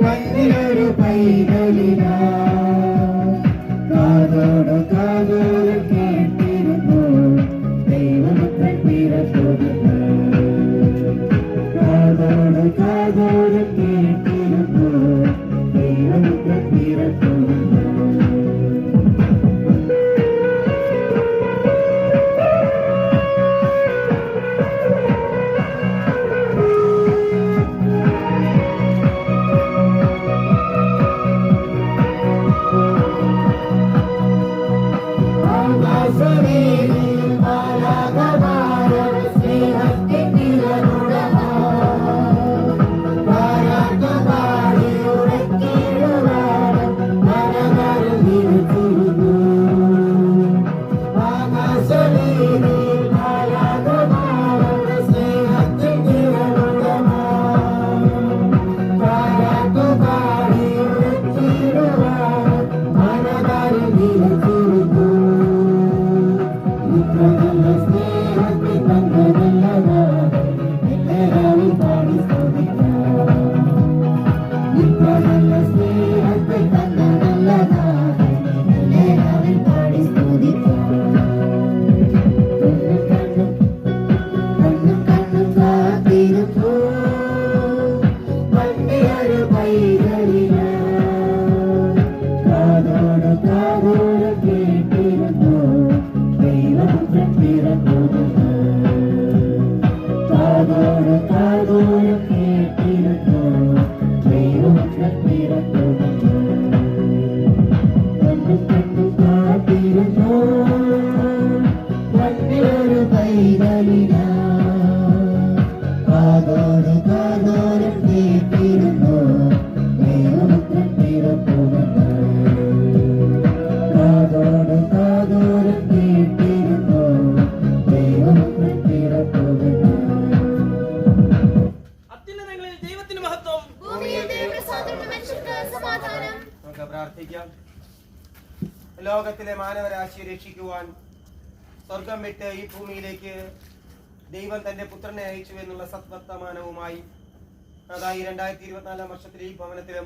വന്നിയൊരു പൈതലിനാ കാതോട് കാതോട് കേട്ടിരുന്നു ദൈവപുത്രൻ പിറക്കുന്നു. കാതോട് കാതോട് കേട്ടിരുന്നു ദൈവപുത്രൻ പിറക്കുന്നു. പ്രാർത്ഥിക്കാം. ലോകത്തിലെ മാനവരാശിയെ രക്ഷിക്കുവാൻ സ്വർഗം വിട്ട് ഈ ഭൂമിയിലേക്ക് ദൈവം തന്റെ പുത്രനെ അയച്ചു എന്നുള്ള സത്വർത്തമാനവുമായി അതായി 2024 വർഷത്തിൽ ഈ ഭവനത്തിലും